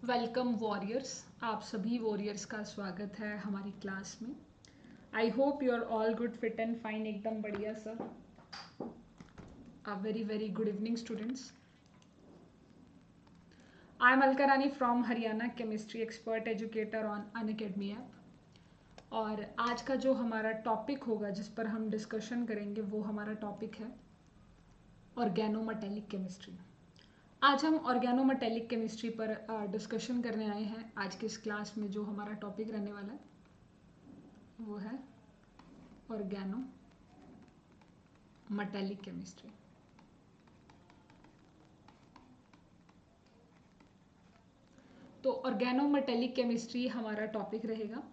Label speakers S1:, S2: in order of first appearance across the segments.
S1: Welcome warriors. आप सभी warriors का स्वागत है हमारी क्लास में। I hope you are all good, fit and fine, एकदम बढ़िया sir. A very very good evening students. I am Alka Rani from Haryana, chemistry expert educator on Unacademy app. और आज का जो हमारा टॉपिक होगा जिस पर हम डिस्कशन करेंगे वो हमारा टॉपिक है ऑर्गेनोमेटेलिक केमिस्ट्री। आज हम ऑर्गेनोमेटेलिक केमिस्ट्री पर डिस्कशन करने आए हैं। आज की इस क्लास में जो हमारा टॉपिक रहने वाला है वो है ऑर्गेनोमेटेलिक केमिस्ट्री। तो ऑर्गेनोमेटेलिक केमिस्ट्री हमारा टॉपिक रहेगा।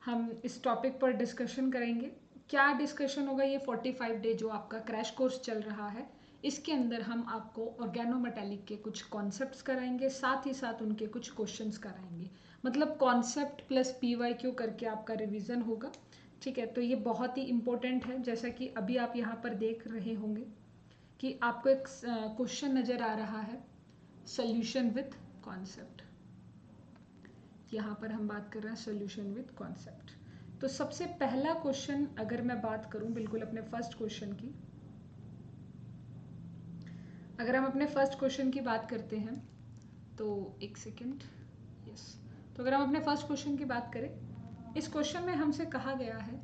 S1: हम इस टॉपिक पर डिस्कशन करेंगे। क्या डिस्कशन होगा? ये 45 डे जो आपका क्रैश कोर्स चल रहा है इसके अंदर हम आपको ऑर्गेनोमेटेलिक के कुछ कॉन्सेप्ट्स कराएंगे, साथ ही साथ उनके कुछ क्वेश्चंस कराएंगे। मतलब कॉन्सेप्ट प्लस PYQ करके आपका रिवीजन होगा। ठीक है, तो ये बहुत ही इम्पोर्टेंट है। जैसा कि अभी आप यहाँ पर देख रहे होंगे कि आपको एक क्वेश्चन नज़र आ रहा है, सोल्यूशन विथ कॉन्सेप्ट। यहाँ पर हम बात कर रहे हैं सोल्यूशन विथ कॉन्सेप्ट। तो सबसे पहला क्वेश्चन अगर मैं बात करूँ बिल्कुल अपने फर्स्ट क्वेश्चन की, अगर हम अपने फर्स्ट क्वेश्चन की बात करते हैं तो एक सेकेंड, यस। तो अगर हम अपने फर्स्ट क्वेश्चन की बात करें, इस क्वेश्चन में हमसे कहा गया है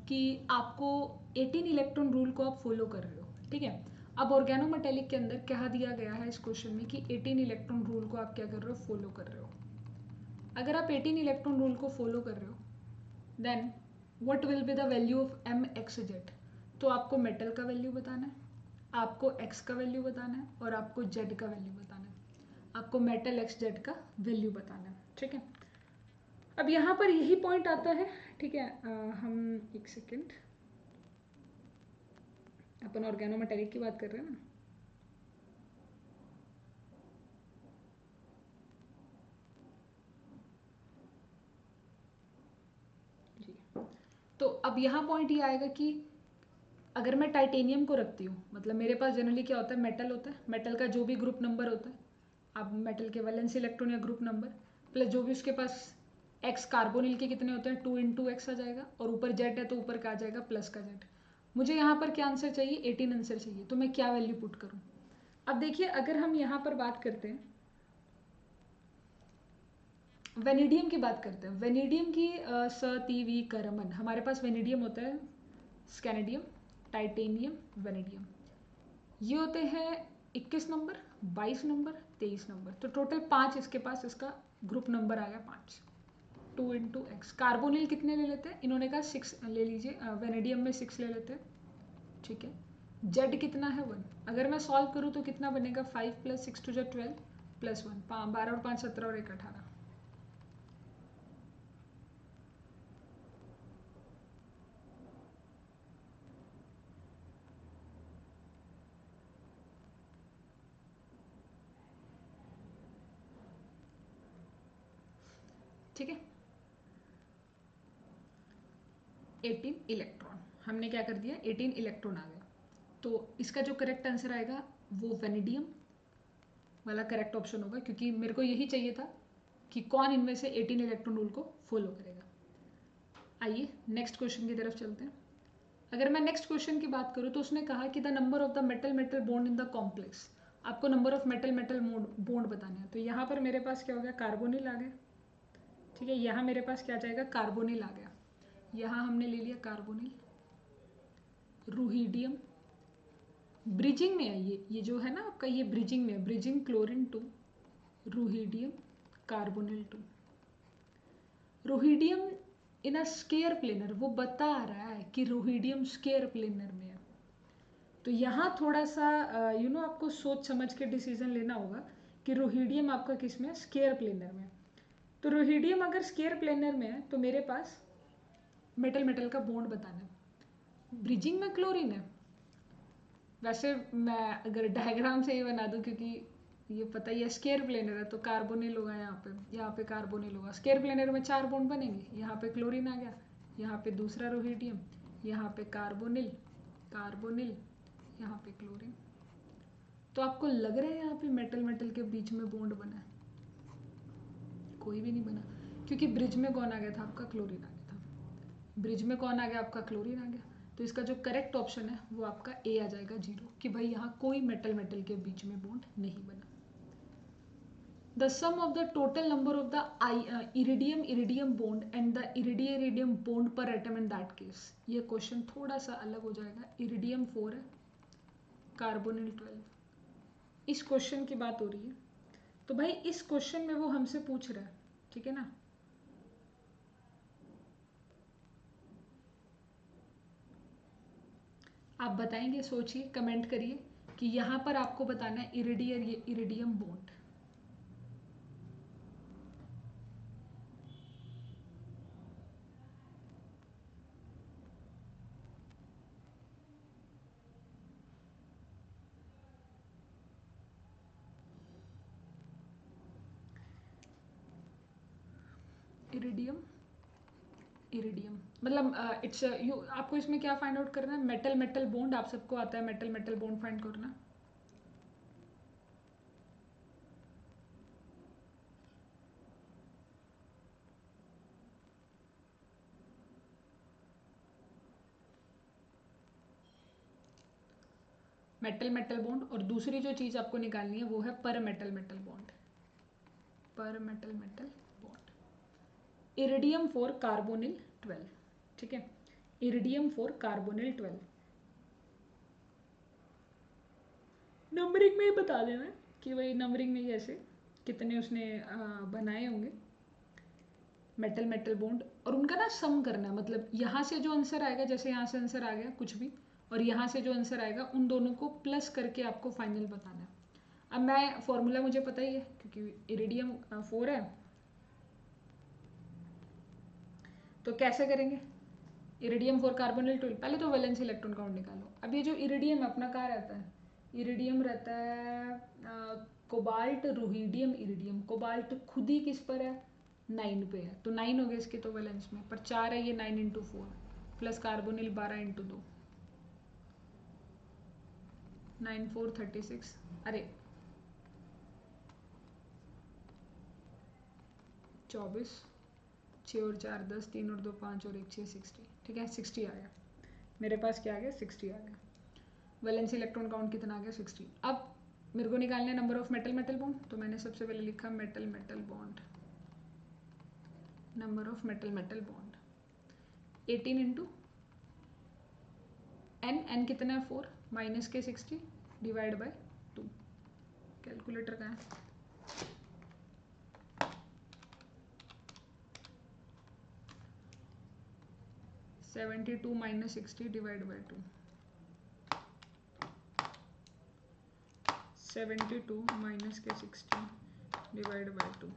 S1: कि आपको 18 इलेक्ट्रॉन रूल को आप फॉलो कर रहे हो। ठीक है, अब ऑर्गेनोमेटेलिक के अंदर कहा दिया गया है इस क्वेश्चन में कि 18 इलेक्ट्रॉन रूल को आप क्या कर रहे हो? फॉलो कर रहे हो। अगर आप 18 इलेक्ट्रॉन रूल को फॉलो कर रहे हो then what will be the value of MXZ? तो आपको मेटल का वैल्यू बताना है, आपको X का वैल्यू बताना है और आपको Z का वैल्यू बताना है। आपको मेटल XZ का वैल्यू बताना है। ठीक है, अब यहाँ पर यही पॉइंट आता है। ठीक है, हम एक सेकेंड, अपन ऑर्गेनोमेटेलिक की बात कर रहे हैं ना। जी, तो अब यहाँ पॉइंट ये आएगा कि अगर मैं टाइटेनियम को रखती हूँ, मतलब मेरे पास जनरली क्या होता है? मेटल होता है। मेटल का जो भी ग्रुप नंबर होता है, अब मेटल के वैलेंस इलेक्ट्रॉन या ग्रुप नंबर प्लस जो भी उसके पास X कार्बोनिल के कितने होते हैं? 2 × X आ जाएगा, और ऊपर Z है तो ऊपर का आ जाएगा प्लस का Z। मुझे यहाँ पर क्या आंसर चाहिए? 18 आंसर चाहिए। तो मैं क्या वैल्यू पुट करूँ? अब देखिए, अगर हम यहाँ पर बात करते हैं वेनेडियम की बात करते हैं, वेनेडियम की सतीवी करमन, हमारे पास वेनेडियम होता है, स्कैनेडियम, टाइटेनियम, वेनेडियम। ये होते हैं 21 नंबर, 22 नंबर, 23 नंबर। तो टोटल 5 इसके पास, इसका ग्रुप नंबर आ गया 5। 2 × X। कार्बोनिल कितने ले लेते हैं? इन्होंने कहा 6 ले लीजिए, वेनेडियम में 6 ले लेते हैं। ठीक है, Z कितना है? 1। अगर मैं सॉल्व करूँ तो कितना बनेगा? 5 + 6 = 12 + 1, 12 और 5 17 और 1 18। ठीक है, 18 इलेक्ट्रॉन हमने क्या कर दिया? 18 इलेक्ट्रॉन आ गया। तो इसका जो करेक्ट आंसर आएगा वो वेनेडियम वाला करेक्ट ऑप्शन होगा, क्योंकि मेरे को यही चाहिए था कि कौन इनमें से 18 इलेक्ट्रॉन रूल को फॉलो करेगा। आइए नेक्स्ट क्वेश्चन की तरफ चलते हैं। अगर मैं नेक्स्ट क्वेश्चन की बात करूँ तो उसने कहा कि the number of the metal metal bond in the complex. आपको number of metal metal bond बताने हैं। तो यहाँ पर मेरे पास क्या हो गया? कार्बोनिल आ गया। ठीक है, यहाँ मेरे पास क्या जाएगा? कार्बोनिल आ गया। यहाँ हमने ले लिया कार्बोनिल। रूहीडियम ब्रिजिंग में है, ये जो है ना आपका, ये ब्रिजिंग में है। Bridging chlorine 2, rhodium, carbonyl 2। Rhodium in a square planar, वो बता रहा है कि रूहीडियम स्केयर प्लेनर में है। तो यहाँ थोड़ा सा आपको सोच समझ के डिसीजन लेना होगा कि रूहीडियम आपका किस में है? स्केयर प्लेनर में। तो रूहीडियम अगर स्केयर प्लेनर में है तो मेरे पास मेटल मेटल का बॉन्ड बताना है। ब्रिजिंग में क्लोरीन है। वैसे मैं अगर डायग्राम से ही बना दूं, क्योंकि ये पता ही है स्केयर प्लेनर है, तो कार्बोनिल होगा यहाँ पे कार्बोनिल होगा। स्केयर प्लेनर में 4 बॉन्ड बनेंगे। यहाँ पे क्लोरीन आ गया, यहाँ पे दूसरा रूहीडियम, यहाँ पे कार्बोनिल, कार्बोनिल, यहाँ पे क्लोरीन। तो आपको लग रहा है यहाँ पे मेटल मेटल के बीच में बॉन्ड बना है? कोई भी नहीं बना, क्योंकि ब्रिज में कौन आ गया था आपका, क्लोरीन आ गया था। ब्रिज में कौन आ गया आपका, क्लोरीन आ गया। तो इसका जो करेक्ट ऑप्शन है वो आपका ए आ जाएगा 0, कि भाई यहाँ कोई मेटल मेटल के बीच में बॉन्ड नहीं बना। The sum of the total number of the iridium bond and the iridium bond per atom in that case, ये क्वेश्चन थोड़ा सा अलग हो जाएगा। इरिडियम 4 है, कार्बोनिल 12। इस क्वेश्चन की बात हो रही है, तो भाई इस क्वेश्चन में वो हमसे पूछ रहा है, ठीक है ना। आप बताएंगे, सोचिए, कमेंट करिए कि यहाँ पर आपको बताना है इरिडियम बॉन्ड। इरिडियम मतलब इट्स यू, आपको इसमें क्या फाइंड आउट करना है, मेटल मेटल बॉन्ड। आप सबको आता है मेटल मेटल बॉन्ड फाइंड करना। मेटल मेटल बॉन्ड, और दूसरी जो चीज़ आपको निकालनी है वो है पर मेटल मेटल बॉन्ड। पर metal metal bond, iridium 4 carbonyl 12, ठीक है। इरिडियम 4 कार्बोनिल 12, नंबरिंग में ही बता देना कि भाई नंबरिंग में कैसे कितने उसने बनाए होंगे मेटल मेटल बॉन्ड, और उनका ना सम करना है। मतलब यहाँ से जो आंसर आएगा, जैसे यहाँ से आंसर आ गया कुछ भी, और यहाँ से जो आंसर आएगा, उन दोनों को प्लस करके आपको फाइनल बताना है। अब मैं फॉर्मूला मुझे पता ही है, क्योंकि इरिडियम 4 है, तो कैसे करेंगे। इरिडियम 4 कार्बोनिल 12, पहले तो वैलेंस इलेक्ट्रॉन काउंट निकालो। अब ये जो इरिडियम अपना कहाँ रहता है, इरिडियम रहता है कोबाल्ट रुहिडियम इरिडियम। कोबाल्ट खुद ही किस पर है, 9 पे है, तो 9 हो गया इसके तो वैलेंस में, पर 4 है, ये 9 इंटू 4 प्लस कार्बोनिल 12 इंटू 2, 9 4 36, अरे 24, 6 और 4 10, 3 और 2 5 और 1 6 60, ठीक है 60 आ गया मेरे पास। क्या आ गया, 60 आ गया। वैलेंस इलेक्ट्रॉन काउंट कितना आ गया, 60। अब मेरे को निकालना है number of metal metal bond, तो मैंने सबसे पहले लिखा metal metal bond, number of metal metal bond 18 into n कितना है 4 माइनस के 60 डिवाइड बाय 2। कैलकुलेटर का है, 72 माइनस 60 डिवाइड बाय 2, 72 माइनस के 60 डिवाइड बाय 2।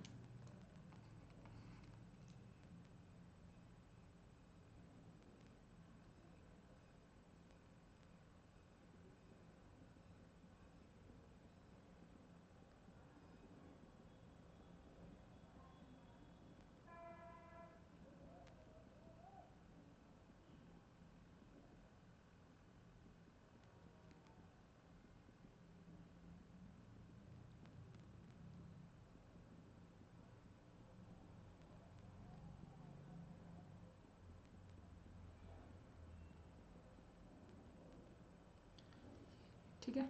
S1: ठीक है,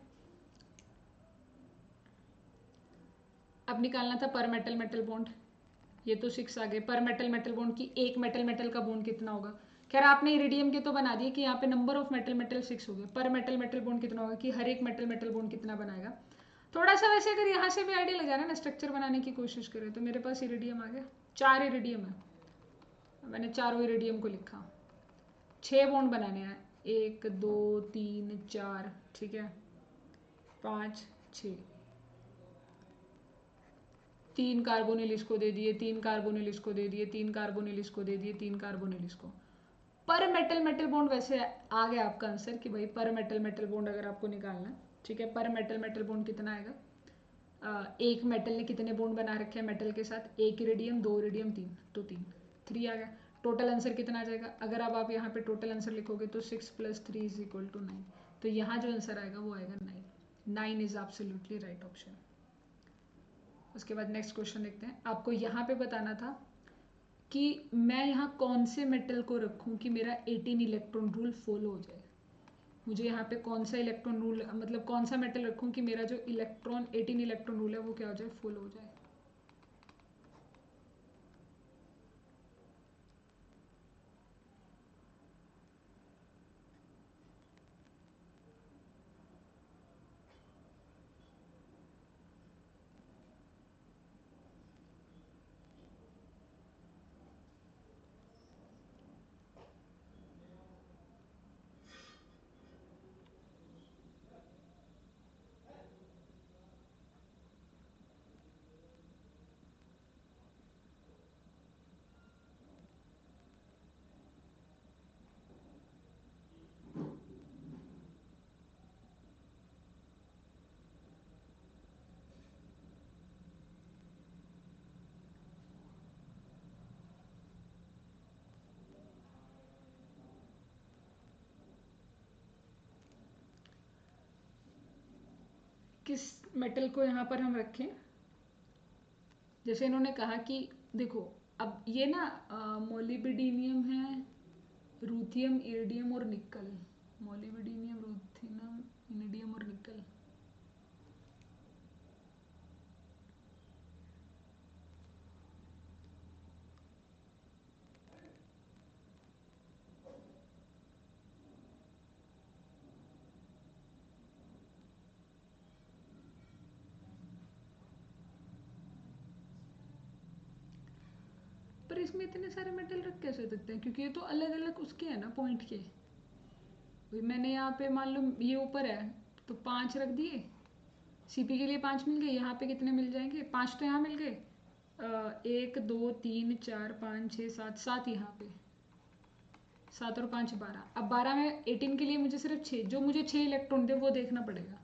S1: अब निकालना था पर मेटल मेटल बॉन्ड। ये तो 6 आ गए। पर मेटल मेटल बॉन्ड की एक मेटल मेटल का बॉन्ड कितना होगा। खैर आपने इरिडियम के तो बना दिए कि यहाँ पे नंबर ऑफ मेटल मेटल 6 हो गए। पर मेटल मेटल बॉन्ड कितना होगा, कि हर एक मेटल मेटल बॉन्ड कितना बनाएगा। थोड़ा सा वैसे अगर यहाँ से भी आइडिया लगा रहे ना, स्ट्रक्चर बनाने की कोशिश करें, तो मेरे पास इरिडियम आ गया, 4 इरिडियम है, मैंने चारों इरिडियम को लिखा। 6 बॉन्ड बनाने हैं, 1 2 3 4, ठीक है 5 6, 3 कार्बोनिल इसको दे दिए, 3 कार्बोनिल इसको दे दिए, 3 कार्बोनिल इसको दे दिए, 3 कार्बोनिल इसको। पर मेटल मेटल बॉन्ड वैसे आ गया आपका आंसर कि भाई पर मेटल मेटल बॉन्ड अगर आपको निकालना है, ठीक है, पर मेटल मेटल बॉन्ड कितना आएगा। एक मेटल ने कितने बॉन्ड बना रखे हैं मेटल के साथ, 1 इरिडियम 2 इरिडियम 3, तो 3 3 आ गया। टोटल आंसर कितना आ जाएगा, अगर अब आप यहाँ पे टोटल आंसर लिखोगे तो 6 + 3 = 9, तो यहाँ जो आंसर आएगा वो आएगा 9। 9 इज एब्सोल्युटली राइट ऑप्शन। उसके बाद नेक्स्ट क्वेश्चन देखते हैं। आपको यहाँ पे बताना था कि मैं यहाँ कौन से मेटल को रखूँ कि मेरा 18 इलेक्ट्रॉन रूल फॉलो हो जाए। मुझे यहाँ पे कौन सा इलेक्ट्रॉन रूल, मतलब कौन सा मेटल रखूँ कि मेरा जो 18 इलेक्ट्रॉन रूल है वो क्या हो जाए, फॉलो हो जाए। किस मेटल को यहाँ पर हम रखें? जैसे इन्होंने कहा कि देखो, अब ये ना मोलिबिडिनियम है, रूथियम, इरिडियम और निकल। मोलिबिडिनियम, रूथियम, इरिडियम और निकल। पर इसमें इतने सारे मेटल रख कैसे सकते हैं, क्योंकि ये तो अलग अलग उसके हैं ना पॉइंट के। भाई मैंने यहाँ पे मान लो ये ऊपर है तो 5 रख दिए, सीपी के लिए 5 मिल गए। यहाँ पे कितने मिल जाएंगे, 5 तो यहाँ मिल गए। 1 2 3 4 5 6 7, 7 यहाँ पे, 7 और 5 12। अब 12 में 18 के लिए मुझे सिर्फ 6, जो मुझे 6 इलेक्ट्रॉन दे वो देखना पड़ेगा,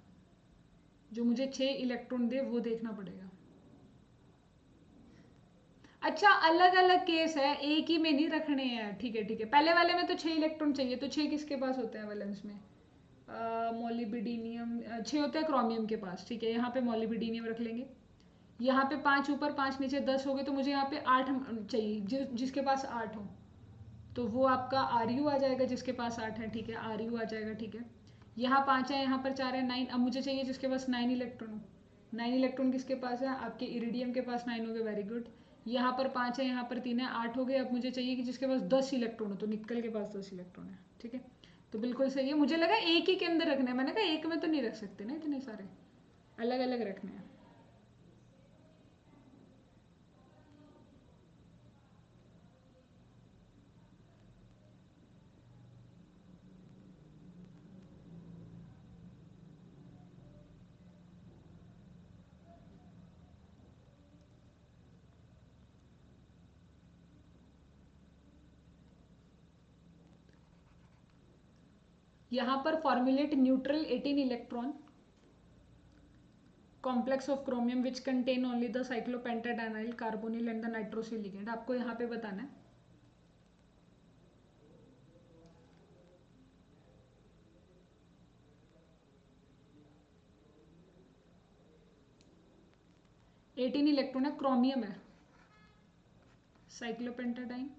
S1: जो मुझे 6 इलेक्ट्रॉन दे वो देखना पड़ेगा। अच्छा, अलग अलग केस है, एक ही में नहीं रखने हैं। ठीक है ठीक है, पहले वाले में तो 6 इलेक्ट्रॉन चाहिए, तो 6 किसके पास होते हैं वैलेंस में? मोलिबिडिनियम 6 होता है क्रोमियम के पास। ठीक है, यहाँ पे मोलिबिडिनियम रख लेंगे। यहाँ पे 5 ऊपर 5 नीचे 10 हो गए, तो मुझे यहाँ पे 8 चाहिए, जिसके पास 8 हो तो वो आपका आर यू आ जाएगा, जिसके पास 8 है। ठीक है, आर यू आ जाएगा। ठीक है, यहाँ 5 है, यहाँ पर 4 है, 9। अब मुझे चाहिए जिसके पास 9 इलेक्ट्रॉन हो। 9 इलेक्ट्रॉन किसके पास है? आपके इरिडियम के पास 9 हो गए, वेरी गुड। यहाँ पर 5 है, यहाँ पर 3 है, 8 हो गए। अब मुझे चाहिए कि जिसके पास 10 इलेक्ट्रॉन हो, तो निकल के पास 10 इलेक्ट्रॉन है। ठीक है, तो बिल्कुल सही है। मुझे लगा एक ही के अंदर रखना है, मैंने कहा एक में तो नहीं रख सकते ना, इतने सारे अलग अलग रखने हैं। यहाँ पर formulate neutral 18 electron complex of chromium which contain only the cyclopentadienyl carbonyl and the nitrosyl ligand. आपको यहाँ पे बताना है। एटीन इलेक्ट्रॉन है, क्रोमियम है, cyclopentadiene,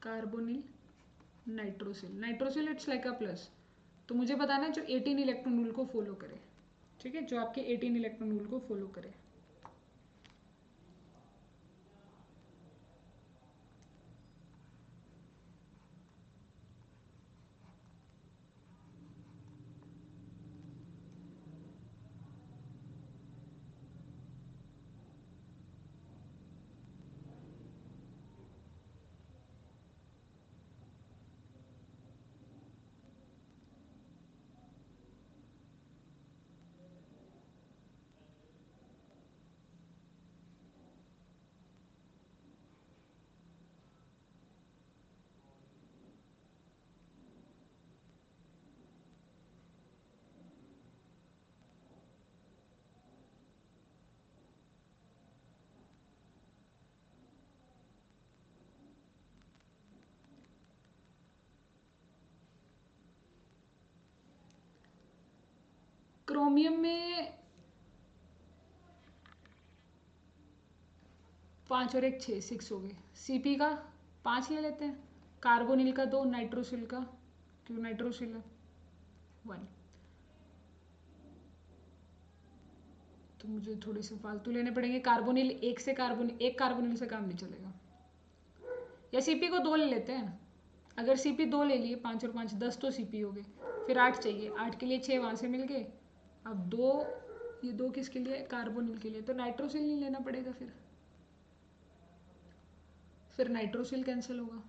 S1: carbonyl, nitrosyl. Nitrosyl it's like a plus. तो मुझे बताना है जो 18 इलेक्ट्रॉन रूल को फॉलो करे। ठीक है, जो आपके 18 इलेक्ट्रॉन रूल को फॉलो करे। क्रोमियम में 5 और 1 6, 6 हो गए। Cp का 5 ले लेते हैं, कार्बोनिल का 2, नाइट्रोसिल का, क्यों नाइट्रोसिल है 1। तो मुझे थोड़े से फालतू लेने पड़ेंगे। कार्बोनिल एक कार्बोनिल से काम नहीं चलेगा, या Cp को 2 ले लेते हैं। अगर Cp 2 ले लिए, 5 और 5 10, तो Cp हो गए। फिर 8 चाहिए, 8 के लिए 6 वहाँ से मिल गए। अब 2, ये 2 किसके लिए, कार्बोनिल के लिए, तो नाइट्रोसिल नहीं लेना पड़ेगा। फिर नाइट्रोसिल कैंसिल होगा।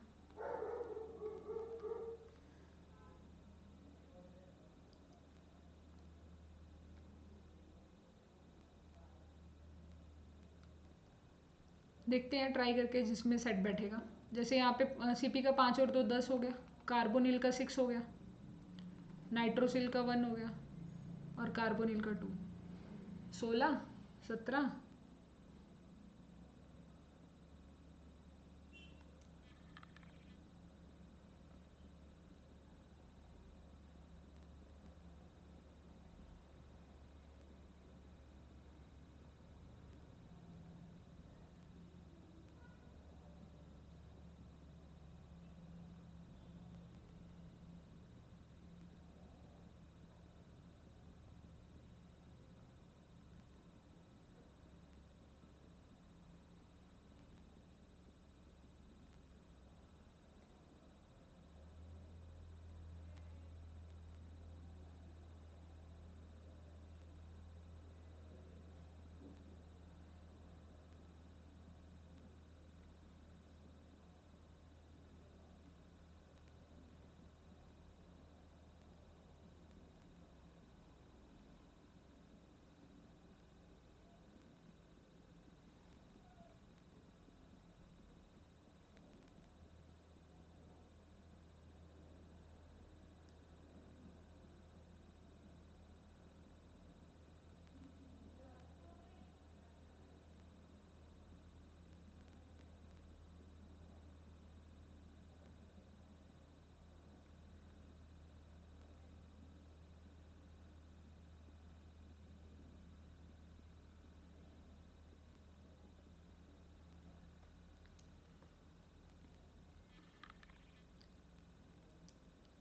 S1: देखते हैं ट्राई करके जिसमें सेट बैठेगा। जैसे यहाँ पे Cp का 5 और 2 10 हो गया, कार्बोनिल का 6 हो गया, नाइट्रोसिल का 1 हो गया, और कार्बोनिल का 2, 16 17।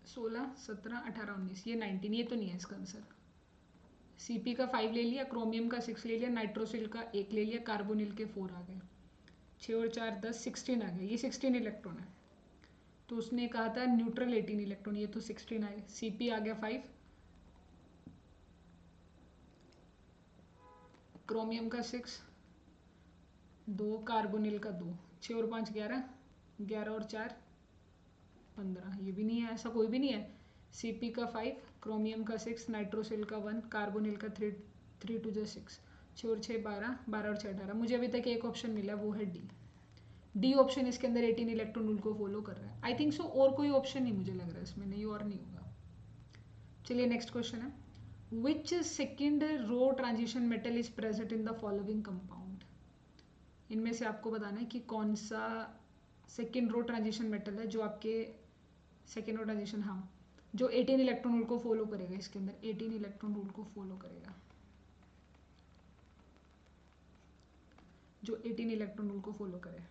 S1: 16 17 18 19, ये 19, ये तो नहीं है इसका आंसर। Cp का 5 ले लिया, क्रोमियम का 6 ले लिया, नाइट्रोसिल का 1 ले लिया, कार्बोनिल के 4 आ गए। 6 और 4 10, 16 आ गए। ये 16 इलेक्ट्रॉन है, तो उसने कहा था न्यूट्रल 18 इलेक्ट्रॉन, ये तो 16 आए। Cp आ गया 5, क्रोमियम का 6, 2, कार्बोनिल का 2, 6 और 5 11, 11 और 4 15, ये भी नहीं है, ऐसा कोई भी नहीं है। Cp का 5, क्रोमियम का 6, नाइट्रोसिल का 1, कार्बोनिल का 3, 3 2 6, 6 और 6 12, 12 और 6 18। मुझे अभी तक एक ऑप्शन मिला, वो है डी ऑप्शन। इसके अंदर 18 इलेक्ट्रॉन रूल को फॉलो कर रहा है, आई थिंक सो। और कोई ऑप्शन नहीं मुझे लग रहा है इसमें, नहीं और नहीं होगा। चलिए नेक्स्ट क्वेश्चन है, which second row transition metal is present in the following compound. इनमें से आपको बताना है कि कौन सा सेकेंड रो ट्रांजिशन मेटल है जो आपके सेकेंड रो ट्रांजिशन, हाँ, जो 18 इलेक्ट्रॉन रूल को फॉलो करेगा। इसके अंदर 18 इलेक्ट्रॉन रूल को फॉलो करेगा, जो 18 इलेक्ट्रॉन रूल को फॉलो करे।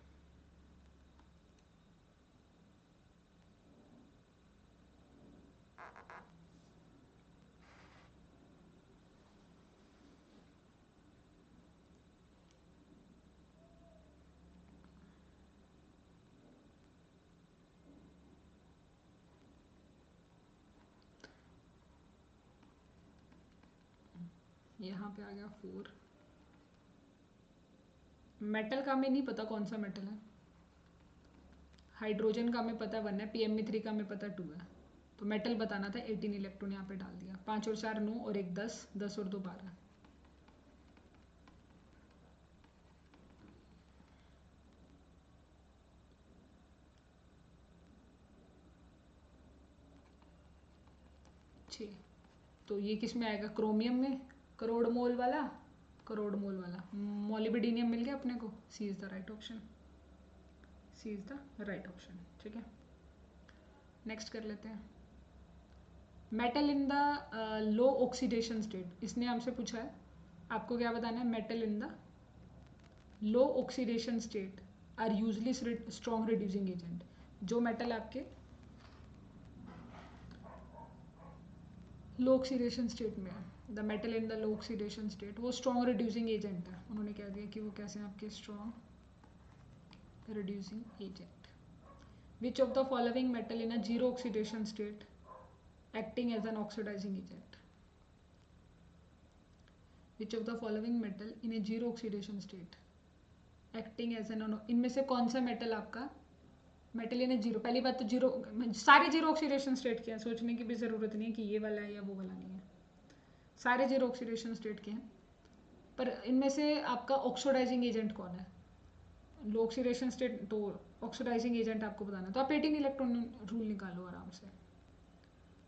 S1: यहाँ पे आ गया 4। मेटल का हमें नहीं पता कौन सा मेटल है। हाइड्रोजन का हमें पता 1 है, Pme3 का हमें पता 2 है। तो मेटल बताना था, 18 इलेक्ट्रॉन यहाँ पे डाल दिया। 5 और 4 9, और 1 10, 10 और 2 12। छः। तो ये किस में आएगा, क्रोमियम में, करोड़ मोल वाला, करोड़ मोल वाला। मोलिबिडेनियम मिल गया अपने को। C is the right option, C is the right option. ठीक है, नेक्स्ट कर लेते हैं। Metal in the low oxidation state, इसने हमसे पूछा है, आपको क्या बताना है, metal in the low oxidation state are usually strong reducing agent. जो मेटल आपके लो ऑक्सीडेशन स्टेट में है, the metal in the low oxidation state, वो स्ट्रॉन्ग रिड्यूसिंग एजेंट है। उन्होंने कह दिया कि वो कैसे हैं आपके strong reducing agent. Which of the following metal in a zero oxidation state acting as an oxidizing agent. Which of the following metal in a zero oxidation state acting as an, इनमें से कौन सा metal आपका metal in zero, पहली बात तो zero, सारे zero oxidation state के हैं, सोचने की भी ज़रूरत नहीं है कि ये वाला है या वो वाला नहीं है, सारे जीरो ऑक्सीडेशन स्टेट के हैं। पर इनमें से आपका ऑक्सीडाइजिंग एजेंट कौन है? लो ऑक्सीडेशन स्टेट तो ऑक्सीडाइजिंग एजेंट आपको बताना है, तो आप 18 इलेक्ट्रॉन रूल निकालो आराम से।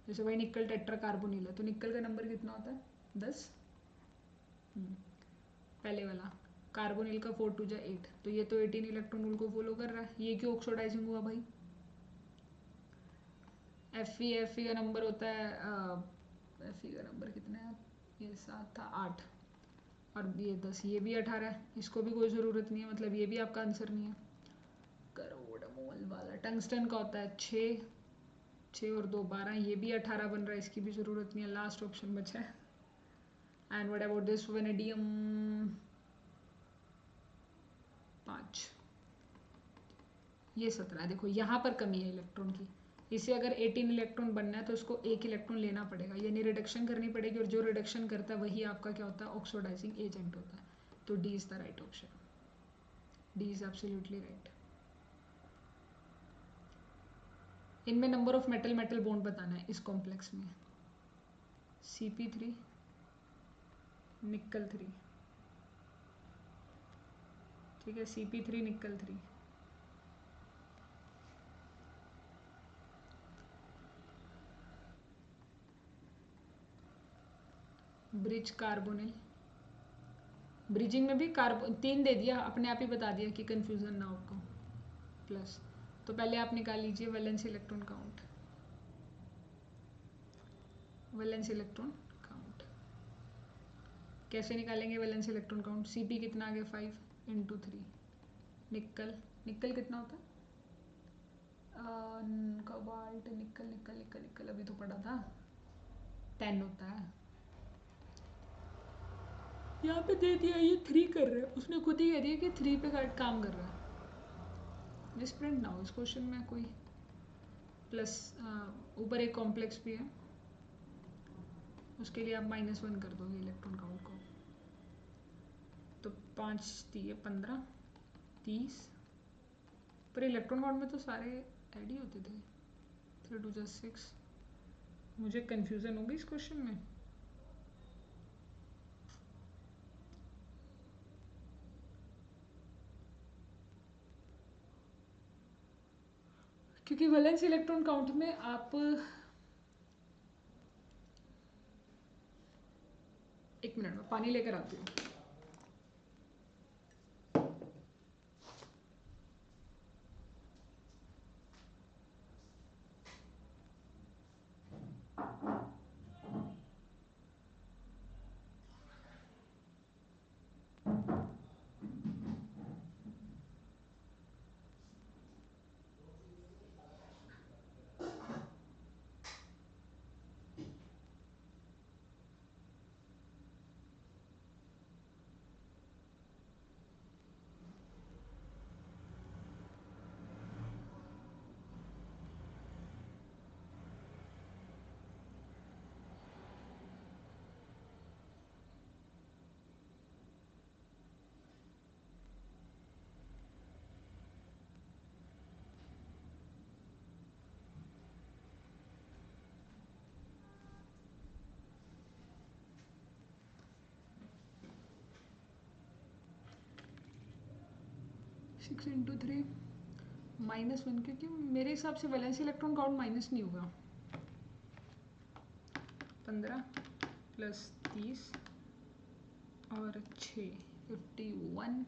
S1: जैसे भाई निकल टेट्रा कार्बोनिल है, तो निकल का नंबर कितना होता है? 10। पहले वाला कार्बोनिल का 4 2 8, तो ये तो 18 इलेक्ट्रॉन रूल को फॉलो कर रहा है। ये क्यों ऑक्सीडाइजिंग हुआ भाई? एफ का नंबर होता है, एफ का नंबर कितना है? ये 7 था, 8 और ये 10, ये भी 18 है, इसको भी कोई ज़रूरत नहीं है, मतलब ये भी आपका आंसर नहीं है। करोड़ मोल वाला टंगस्टन का होता है 6, 6 और 2 12, ये भी 18 बन रहा है, इसकी भी ज़रूरत नहीं है। लास्ट ऑप्शन बचा है। And what about this vanadium 5, ये 17। देखो यहाँ पर कमी है इलेक्ट्रॉन की, इसे अगर 18 इलेक्ट्रॉन बनना है तो उसको 1 इलेक्ट्रॉन लेना पड़ेगा, यानी रिडक्शन करनी पड़ेगी, और जो रिडक्शन करता है वही आपका क्या होता है? ऑक्सीडाइजिंग एजेंट होता है। तो D is the right option, D is absolutely right. इनमें number of metal metal bond बताना है इस कॉम्प्लेक्स में। Cp3 निकल 3, ठीक है, Cp3 निकल 3। ब्रिज कार्बोनिल, ब्रिजिंग में भी कार्बन 3 दे दिया, अपने आप ही बता दिया कि कंफ्यूजन ना हो आपको। प्लस, तो पहले आप निकाल लीजिए valence electron count, valence electron count कैसे निकालेंगे? वैलेंस इलेक्ट्रॉन काउंट, Cp कितना आ गया? 5 × 3। निकल, निकल कितना होता है? कोबाल्ट, निकल निकल निकल निकल अभी तो पढ़ा था, 10 होता है। यहाँ पे दे दिया ये 3 कर रहा है, उसने खुद ही कह दिया कि 3 पे काम कर रहा है। मिसप्रिंट ना हो इस क्वेश्चन में कोई। प्लस ऊपर एक कॉम्प्लेक्स भी है, उसके लिए आप -1 कर दोगे इलेक्ट्रॉन काउंट को, तो 5 दिए 15 30, पर इलेक्ट्रॉन काउंट में तो सारे ऐड ही होते थे। 3 2 6, मुझे कंफ्यूजन होगी इस क्वेश्चन में। क्योंकि वैलेंस इलेक्ट्रॉन काउंट में आप, एक मिनट में पानी लेकर आती हूँ। सिक्स इंटू 3 -1, क्योंकि मेरे हिसाब से वैलेंस इलेक्ट्रॉन काउंट माइनस नहीं होगा। 15 + 30 और 6 51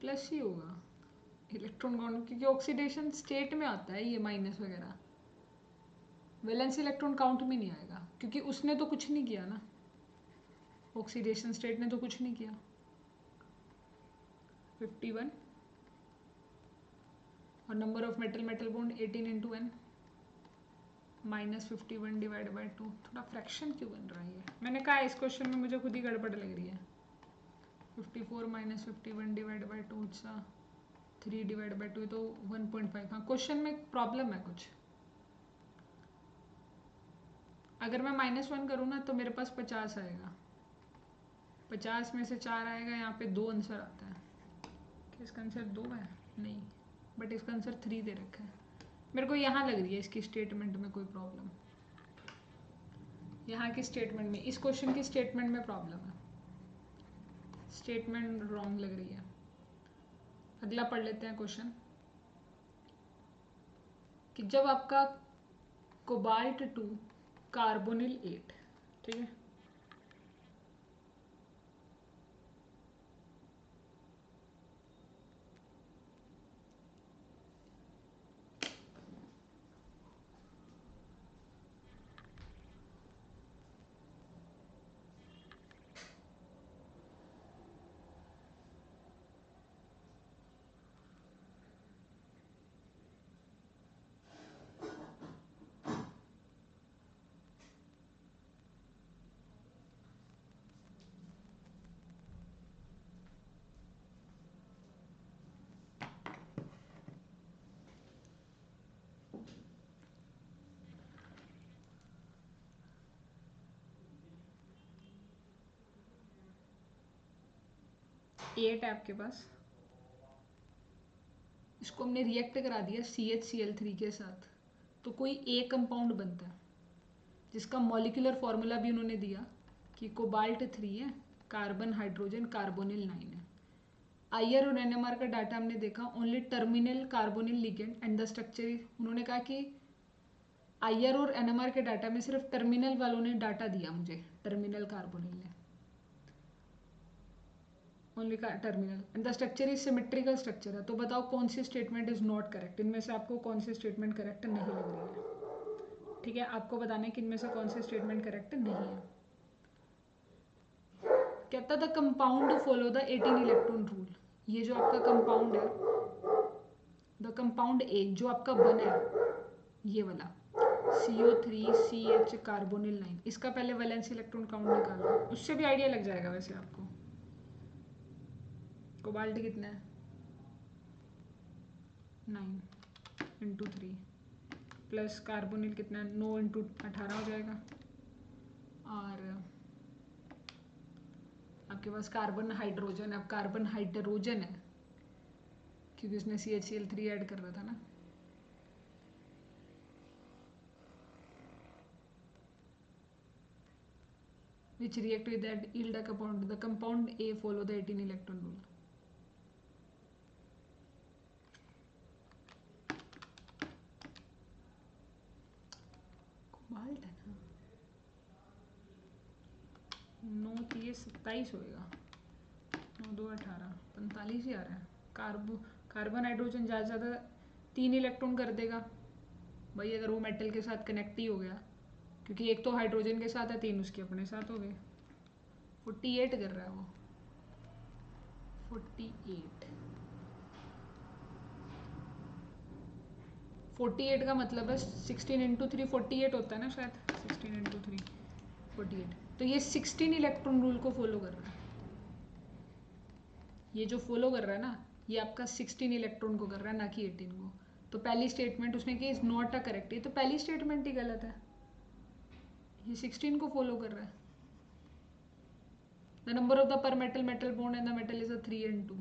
S1: प्लस ही होगा इलेक्ट्रॉन काउंट, क्योंकि ऑक्सीडेशन स्टेट में आता है ये माइनस वगैरह, वैलेंस इलेक्ट्रॉन काउंट में नहीं आएगा, क्योंकि उसने तो कुछ नहीं किया ना, ऑक्सीडेशन स्टेट ने तो कुछ नहीं किया। 51 और number of metal metal bond 18 into n -51 divide by 2। थोड़ा फ्रैक्शन क्यों बन रहा है ये? मैंने कहा इस क्वेश्चन में मुझे खुद ही गड़बड़ लग रही है। 54 -51 डिवाइड बाई 2 अच्छा 3 डिवाइड बाई 2 तो 1.5। हाँ क्वेश्चन में प्रॉब्लम है कुछ। अगर मैं -1 करूँ ना तो मेरे पास 50 आएगा, 50 में से 4 आएगा, यहाँ पे 2 आंसर आता है। क्या इसका आंसर 2 है? नहीं, बट इसका आंसर 3 दे रखा है। मेरे को यहाँ लग रही है इसकी स्टेटमेंट में कोई प्रॉब्लम, यहाँ की स्टेटमेंट में, इस क्वेश्चन की स्टेटमेंट में प्रॉब्लम है, स्टेटमेंट रॉन्ग लग रही है। अगला पढ़ लेते हैं क्वेश्चन कि जब आपका कोबाल्ट 2 कार्बोनिल 8, ठीक है, एट है आपके पास, इसको हमने रिएक्ट करा दिया CHCl3 के साथ, तो कोई ए कंपाउंड बनता है जिसका मॉलिक्यूलर फॉर्मूला भी उन्होंने दिया कि कोबाल्ट 3 है, कार्बन हाइड्रोजन कार्बोनिल 9 है। आईआर और एनएमआर का डाटा हमने देखा, only terminal carbonyl ligand and the structure. उन्होंने कहा कि आईआर और एनएमआर के डाटा में सिर्फ टर्मिनल वालों ने डाटा दिया मुझे, टर्मिनल कार्बोनिल ने, only terminal and the structure is symmetrical structure है। तो बताओ कौन सी स्टेटमेंट इज नॉट करेक्ट, इनमें से आपको कौन सी स्टेटमेंट करेक्ट नहीं लग रही है? ठीक है, आपको बताना है कि इनमें से कौन सी स्टेटमेंट करेक्ट नहीं है। कहता था compound follow the 18 electron rule. ये जो आपका कंपाउंड है, द कंपाउंड ए जो आपका बना है ये वाला CO3CH कार्बोनिल 9, इसका पहले वैलेंसी इलेक्ट्रॉन काउंट निकाल लो, उससे भी आइडिया लग जाएगा वैसे आपको। कोबाल्ट कितना है? 9 इंटू 3 प्लस कार्बोनिल कितना है? 9 इंटू 18 हो जाएगा। और आपके पास कार्बन हाइड्रोजन, अब कार्बन हाइड्रोजन है क्योंकि उसने CHCl3 ऐड कर रहा था ना। which react with that yield a compound, the compound A follow the 18 electron rule। Cobalt है ना, 9 तो ये 27 होएगा, 9 2 18 45 ही आ रहा है। कार्बन हाइड्रोजन ज़्यादा से ज़्यादा 3 इलेक्ट्रॉन कर देगा भाई, अगर वो मेटल के साथ कनेक्ट ही हो गया, क्योंकि एक तो हाइड्रोजन के साथ है, 3 उसके अपने साथ हो गए। 48 कर रहा है वो, 48 का मतलब है 16 इंटू 3 48 होता है ना शायद, 16 इंटू 3 48। तो ये 16 इलेक्ट्रॉन रूल को फॉलो कर रहा है, ये जो फॉलो कर रहा है ना ये आपका 16 इलेक्ट्रॉन को कर रहा है, ना कि 18 को। तो पहली स्टेटमेंट उसने की इज नॉट अ करेक्ट, ये तो पहली स्टेटमेंट ही गलत है, ये 16 को फॉलो कर रहा है। The number of the per metal metal bond and the metal is a 3 and 2।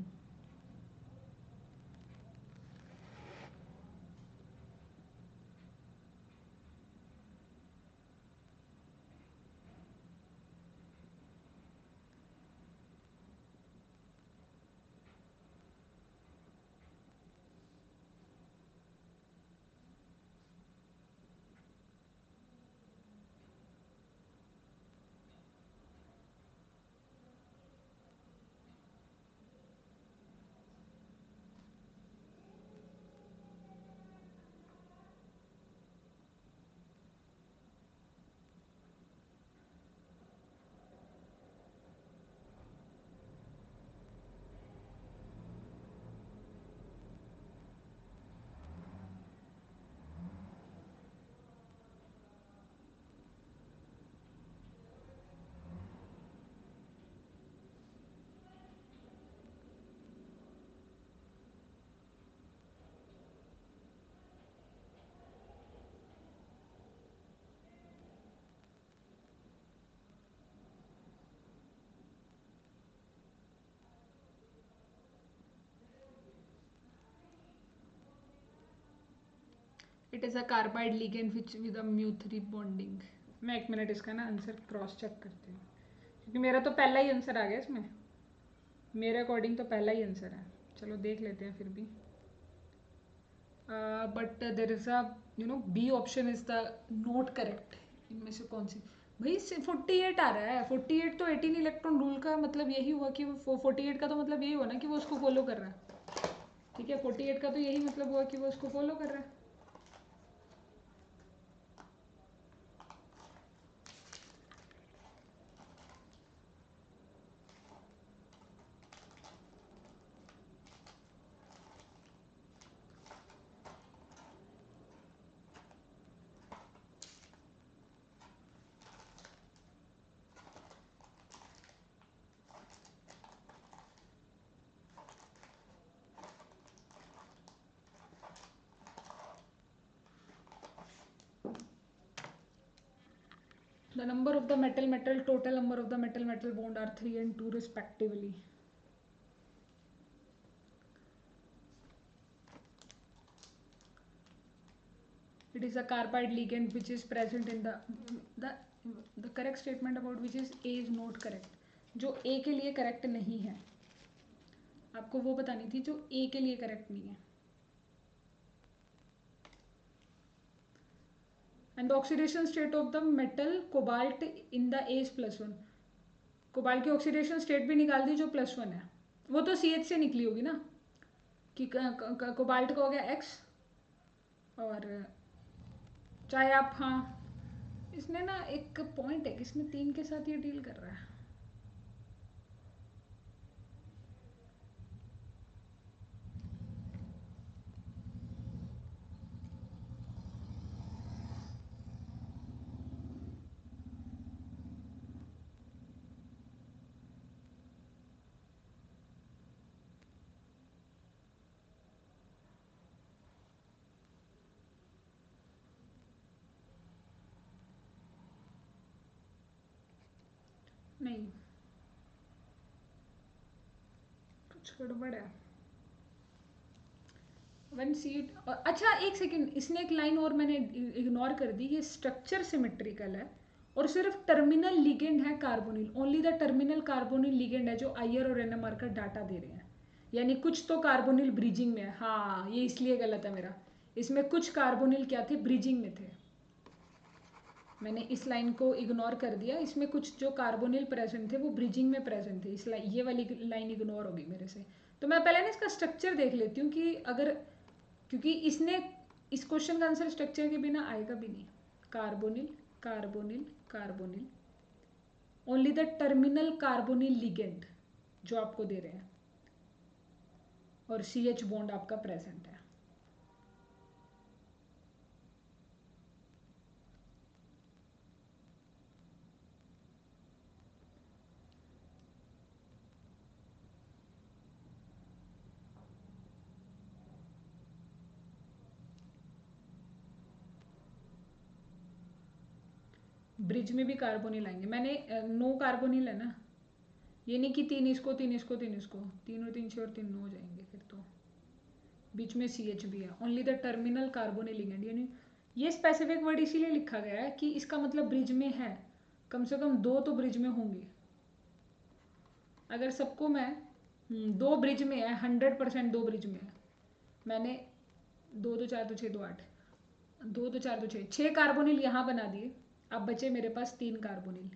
S1: It is a carbide ligand which with a mu3 bonding. मैं 1 मिनट इसका ना आंसर क्रॉस चेक करती हूँ, क्योंकि मेरा तो पहला ही आंसर आ गया इसमें, मेरे अकॉर्डिंग तो पहला ही आंसर है। चलो देख लेते हैं फिर भी। But there is a B option is the not correct. इनमें से कौन सी? भाई 48 आ रहा है। 48 तो 18 इलेक्ट्रॉन रूल का मतलब यही हुआ कि वो 48 का तो मतलब यही हुआ ना कि वो उसको फॉलो कर रहा है। ठीक है, 48 का तो यही मतलब हुआ कि वो उसको फॉलो कर रहा है। The number of the metal total number of the metal bond are 3 and 2 respectively. It is a carbide ligand which is present in the correct statement about which is A is not correct. जो A के लिए correct नहीं है, आपको वो बतानी थी जो A के लिए करेक्ट नहीं है। And the oxidation state of the metal cobalt in the A is +1. Cobalt की ऑक्सीडेशन स्टेट भी निकाल दी जो +1 है, वो तो CH से निकली होगी ना, कि कोबाल्ट का हो गया X, और चाहे आप, हाँ इसने ना एक पॉइंट है कि इसने 3 के साथ ये डील कर रहा है। नहीं, कुछ गड़बड़ है। वन सीट, अच्छा एक सेकेंड, इसने एक लाइन और मैंने इग्नोर कर दी। ये स्ट्रक्चर सिमेट्रिकल है और सिर्फ टर्मिनल लिगेंड है carbonyl, only the terminal carbonyl ligand है जो आईआर और एनएमआर का डाटा दे रहे हैं, यानी कुछ तो कार्बोनिल ब्रिजिंग में है। हाँ, ये इसलिए गलत है मेरा, इसमें कुछ कार्बोनिल क्या थे, ब्रिजिंग में थे। मैंने इस लाइन को इग्नोर कर दिया, इसमें कुछ जो कार्बोनिल प्रेजेंट थे वो ब्रिजिंग में प्रेजेंट थे, इस ये वाली लाइन इग्नोर होगी मेरे से। तो मैं पहले ना इसका स्ट्रक्चर देख लेती हूँ कि अगर, क्योंकि इसने इस क्वेश्चन का आंसर स्ट्रक्चर के बिना आएगा भी नहीं। Carbonyl carbonyl carbonyl, only the terminal carbonyl ligand जो आपको दे रहे हैं, और CH बॉन्ड आपका प्रेजेंट है। ब्रिज में भी कार्बोनिल आएंगे, मैंने 9 कार्बोनिल है ना, ये नहीं कि 3 इसको 3 इसको 3 इसको, 3 और 3 6 और 3 9 हो जाएंगे फिर तो। बीच में CH भी है, only the terminal carbonyl ligand, यानी ये स्पेसिफिक वर्ड इसीलिए लिखा गया है कि इसका मतलब ब्रिज में है, कम से कम 2 तो ब्रिज में होंगे। अगर सबको मैं 2 ब्रिज में है, 100% 2 ब्रिज में है। मैंने 2 2 4 2 6 2 8, 2 2 4 2 6 कार्बोनिल यहाँ बना दिए। अब बचे मेरे पास 3 कार्बोनिल,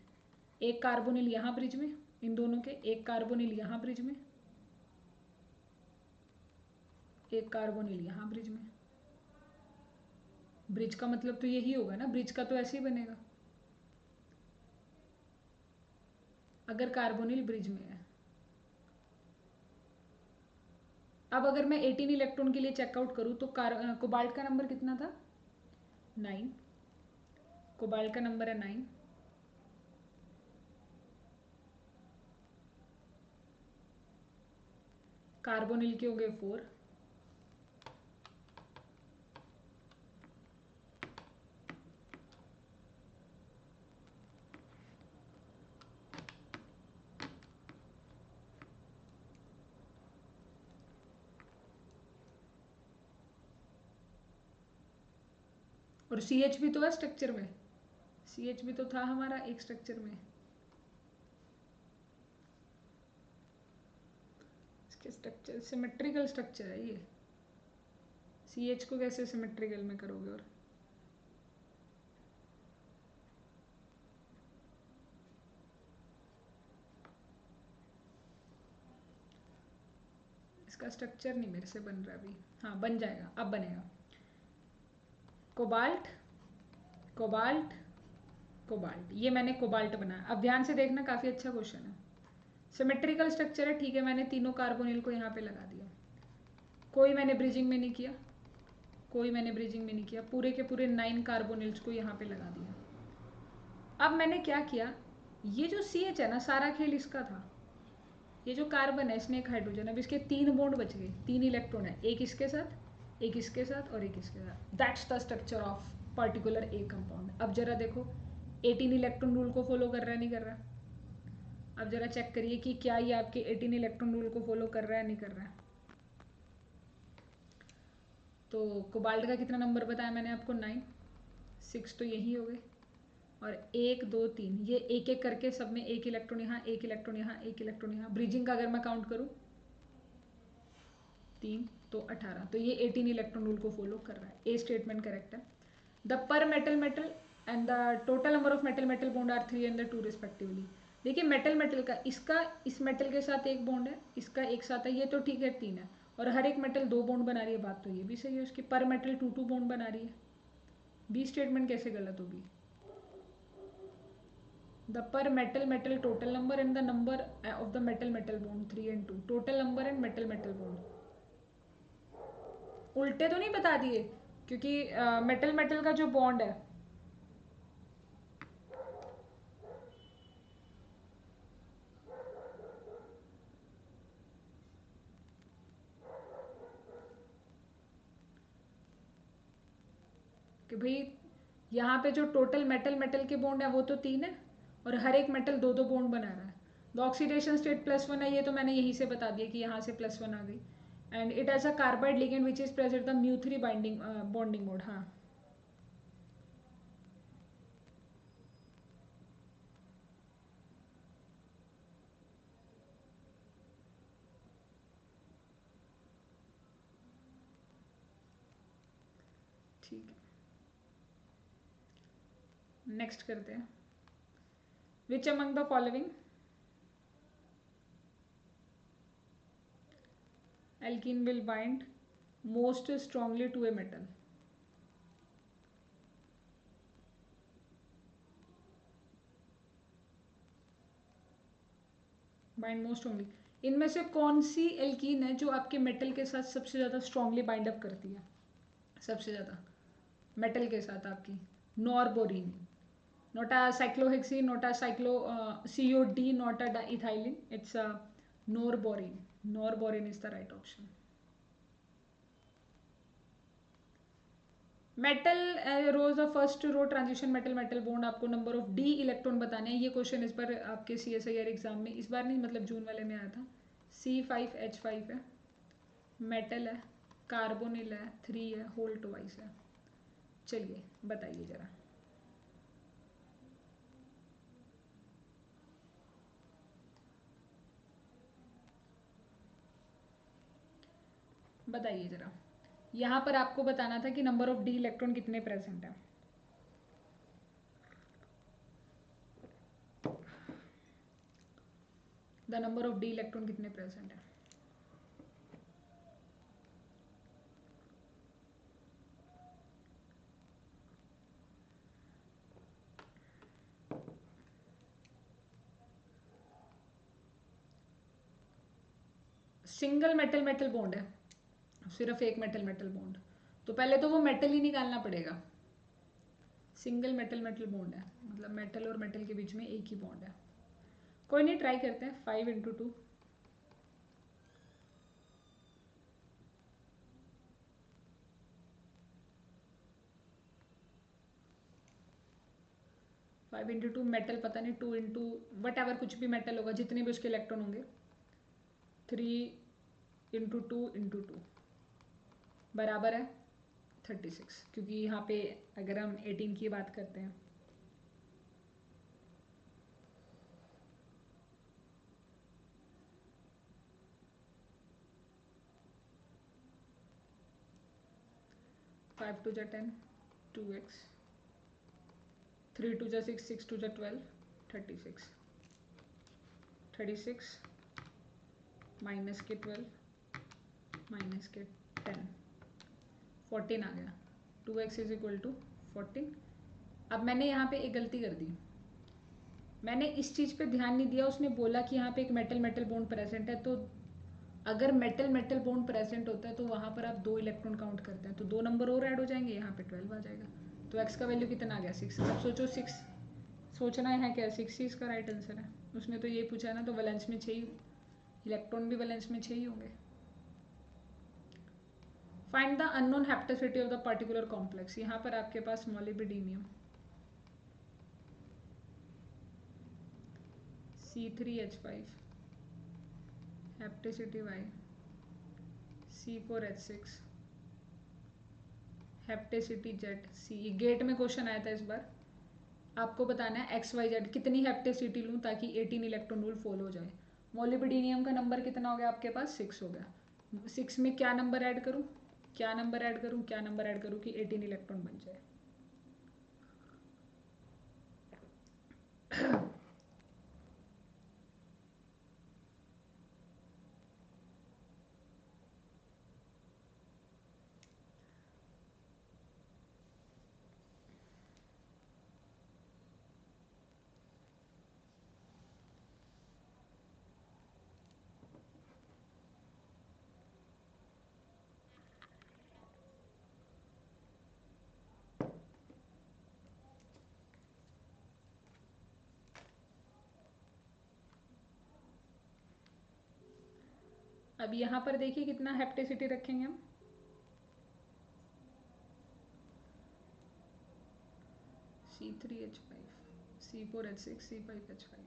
S1: एक कार्बोनिल यहाँ ब्रिज में, इन दोनों के एक कार्बोनिल यहाँ ब्रिज में, एक कार्बोनिल यहाँ ब्रिज में। ब्रिज का मतलब तो यही होगा ना, ब्रिज का तो ऐसे ही बनेगा अगर कार्बोनिल ब्रिज में है। अब अगर मैं 18 इलेक्ट्रॉन के लिए चेकआउट करूँ तो कोबाल्ट का नंबर कितना था, 9, कोबाल्ट का नंबर है 9, कार्बोनिल के हो गए 4, और CH भी तो है स्ट्रक्चर में, CH भी तो था हमारा एक स्ट्रक्चर में। इसके स्ट्रक्चर सिमेट्रिकल स्ट्रक्चर है ये, CH को कैसे सिमेट्रिकल में करोगे? और इसका स्ट्रक्चर नहीं मेरे से बन रहा अभी, हाँ बन जाएगा, अब बनेगा। कोबाल्ट, कोबाल्ट, कोबाल्ट, ये मैंने कोबाल्ट बनाया। अब ध्यान से देखना, काफ़ी अच्छा क्वेश्चन है। सिमेट्रिकल स्ट्रक्चर है, ठीक है, मैंने तीनों कार्बोनिल को यहाँ पे लगा दिया, कोई मैंने ब्रिजिंग में नहीं किया, कोई मैंने ब्रिजिंग में नहीं किया, पूरे के पूरे 9 कार्बोनिल्स को यहाँ पे लगा दिया। अब मैंने क्या किया, ये जो CH है ना, सारा खेल इसका था। ये जो कार्बन है इसने एक हाइड्रोजन, अब इसके 3 बॉन्ड बच गए, 3 इलेक्ट्रॉन है, एक इसके साथ, एक इसके साथ और एक इसके साथ। That's the structure of particular A compound. अब जरा देखो 18 इलेक्ट्रॉन रूल को फॉलो कर रहा है नहीं कर रहा? अब जरा चेक करिए कि क्या ये आपके 18 इलेक्ट्रॉन रूल को फॉलो कर रहा है नहीं कर रहा है। तो कोबाल्ट का कितना नंबर बताया मैंने आपको? 9, 6 तो यही हो गए, और 1 2 3 ये एक एक करके सब में एक इलेक्ट्रॉन यहाँ, एक इलेक्ट्रॉन यहाँ, एक इलेक्ट्रॉन यहाँ। ब्रिजिंग का अगर मैं काउंट करूँ 3 तो 18, तो ये 18 इलेक्ट्रॉन रूल को फॉलो कर रहा है। ए स्टेटमेंट करेक्ट है। The per metal metal and the total number of metal metal bond are 3 and the 2 respectively. देखिए मेटल मेटल का, इसका इस मेटल के साथ एक बॉन्ड है, इसका एक साथ है, ये तो ठीक है 3 है, और हर एक मेटल 2 बॉन्ड बना रही है, बात तो ये भी सही है उसकी। पर मेटल 2 बॉन्ड बना रही है, बी स्टेटमेंट कैसे गलत होगी? The per metal metal total number and the number of the metal metal bond 3 and 2, total number and metal metal bond. उल्टे तो नहीं बता दिए? क्योंकि मेटल मेटल का जो बॉन्ड है, कि भाई यहाँ पे जो टोटल मेटल मेटल के बॉन्ड है वो तो 3 है, और हर एक मेटल 2 बॉन्ड बना रहा है। द ऑक्सीडेशन स्टेट +1 है, ये तो मैंने यहीं से बता दिया कि यहाँ से +1 आ गई। And it has a carbide ligand which is present the μ3 binding bonding mode. हाँ ठीक है, नेक्स्ट करते हैं। Which among the following alkene will bind most strongly to a metal? Bind most strongly, इनमें से कौन सी एल्कीन है जो आपके मेटल के साथ सबसे ज़्यादा स्ट्रांगली बाइंड अप करती है? सबसे ज़्यादा मेटल के साथ आपकी नॉरबोरिन, not a cyclohexene, not a cyclo COD, not a diethylene, it's a norborine. Norborine is the right option. Metal rows the first row transition metal metal bond, आपको number of D electron बताने हैं। ये question इस बार आपके CSIR exam में, इस बार नहीं मतलब जून वाले में आया था। C5H5 है, मेटल है, कार्बोनिल है, 3 है, होल ट्वाइस है। चलिए बताइए जरा, बताइए जरा। यहाँ पर आपको बताना था कि नंबर ऑफ डी इलेक्ट्रॉन कितने प्रेजेंट है। The number of D electron कितने प्रेजेंट है? सिंगल मेटल मेटल बॉन्ड है, सिर्फ एक मेटल मेटल बॉन्ड, तो पहले तो वो मेटल ही निकालना पड़ेगा। सिंगल मेटल मेटल बॉन्ड है, मतलब मेटल और मेटल के बीच में एक ही बॉन्ड है। कोई नहीं, ट्राई करते हैं। 5 × 2, 5 × 2 मेटल पता नहीं, 2 × वट एवर कुछ भी मेटल होगा, जितने भी उसके इलेक्ट्रॉन होंगे, 3 × 2 × 2 बराबर है 36, क्योंकि यहाँ पे अगर हम 18 की बात करते हैं 5 2 जा 10, 2x, 3 2 जा 6, 6 2 जा 12, 36, 36 माइनस के 12 माइनस के 10, 14 आ गया। 2x is equal to 14। अब मैंने यहाँ पे एक गलती कर दी, मैंने इस चीज़ पे ध्यान नहीं दिया। उसने बोला कि यहाँ पे एक मेटल मेटल बॉन्ड प्रेजेंट है, तो अगर मेटल मेटल बॉन्ड प्रेजेंट होता है तो वहाँ पर आप 2 इलेक्ट्रॉन काउंट करते हैं, तो 2 नंबर और ऐड हो जाएंगे, यहाँ पे 12 आ जाएगा। तो x का वैल्यू कितना आ गया 6। अब सोचो 6 सोचना है क्या, 6 ही इसका राइट आंसर है। उसने तो ये पूछा है ना, तो वैलेंस में 6 इलेक्ट्रॉन भी वैलेंस में 6 ही होंगे। Find the unknown hapticity of the particular complex. यहाँ पर आपके पास molybdenum C3H5, hapticity Y, C4H6, hapticity Z, C। GATE में क्वेश्चन आया था इस बार, आपको बताना है XYZ कितनी हैप्टिसिटी लूँ ताकि 18 इलेक्ट्रॉन रूल फॉलो हो जाए। मोलिब्डेनियम का नंबर कितना हो गया आपके पास, 6 हो गया। 6 में क्या नंबर ऐड करूँ, क्या नंबर ऐड करूँ, क्या नंबर ऐड करूँ कि 18 इलेक्ट्रॉन बन जाए। अब यहाँ पर देखिए कितना हैप्टिसिटी रखेंगे हम, C3H5, C4H6, C5H5।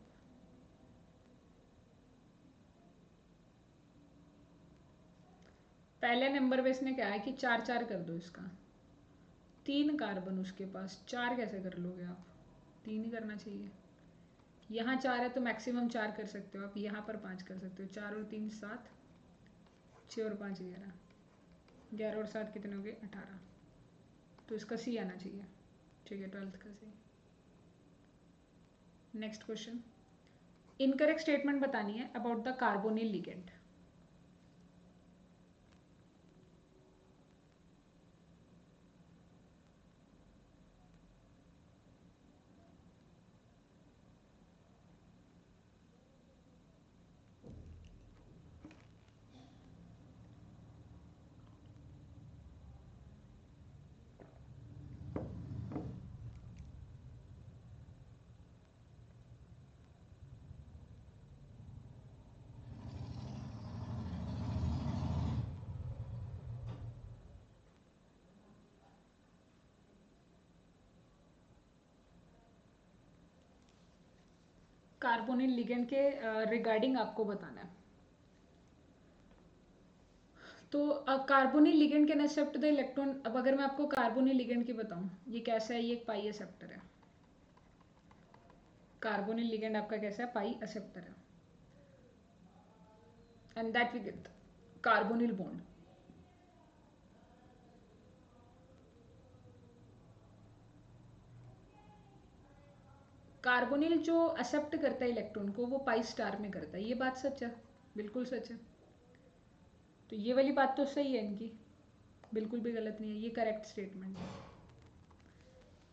S1: पहले नंबर पे इसने क्या है कि 4 4 कर दो इसका, 3 कार्बन उसके पास, 4 कैसे कर लोगे आप, 3 ही करना चाहिए। यहाँ 4 है तो मैक्सिमम 4 कर सकते हो आप, यहाँ पर 5 कर सकते हो। 4 और 3 7, 6 और 5 11, 11 और 7 कितने हो गए 18, तो इसका C आना चाहिए। ठीक है, 12th का C। Next question, incorrect statement बतानी है about the carbonyl ligand. Carbonyl ligand के रिगार्डिंग आपको बताना है। तो carbonyl ligand can accept the electron. अब अगर मैं आपको कार्बोनिल लिगेंड की बताऊं, ये कैसा है, ये एक पाई एक्सेप्टर है। कार्बोनिल लिगेंड आपका कैसा है, पाई एक्सेप्टर है, and that we get carbonyl bond. Carbonyl जो एक्सेप्ट करता है इलेक्ट्रॉन को, वो पाई स्टार में करता है। ये बात सच है, बिल्कुल सच है। तो ये वाली बात तो सही है इनकी, बिल्कुल भी गलत नहीं है, ये करेक्ट स्टेटमेंट है।